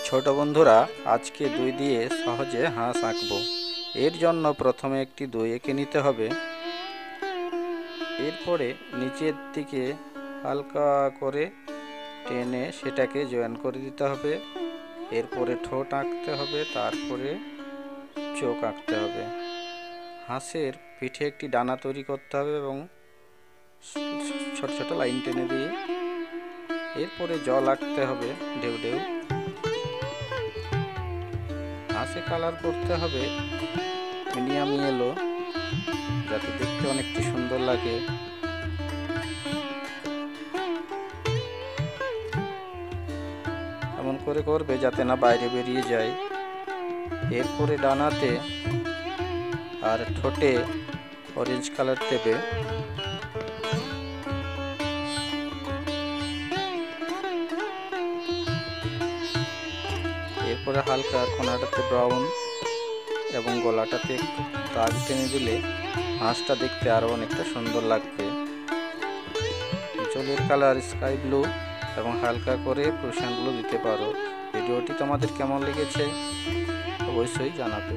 ছোট বন্ধুরা, আজকে দুই দিয়ে সহজে হাঁস আঁকবো। এর জন্য প্রথমে একটি দুই এঁকে নিতে হবে। এরপরে নিচের দিকে হালকা করে টেনে সেটাকে জয়েন করে দিতে হবে। এরপরে ঠোঁট আঁকতে হবে, তারপরে চোখ আঁকতে হবে। হাঁসের পিঠে একটি ডানা তৈরি করতে হবে এবং ছোট ছোট লাইন টেনে দিয়ে এরপরে জল আঁকতে হবে ঢেউ ঢেউ। হাঁসে কালার করতে হবে মিডিয়াম ইয়েলো, যাতে দেখতে অনেকটি সুন্দর লাগে। এমন করে করবে যাতে না বাইরে বেরিয়ে যায়। এরপরে ডানাতে আর ঠোঁটে অরেঞ্জ কালার দেবে। এরপরে হালকা কোনাটাতে ব্রাউন এবং গলাটাতে একটু দাগ টেনে দিলে হাঁসটা দেখতে আরও অনেকটা সুন্দর লাগবে। জলের কালার স্কাই ব্লু এবং হালকা করে প্রুশিয়ান ব্লু দিতে পারো। ভিডিওটি তোমাদের কেমন লেগেছে অবশ্যই জানাবে।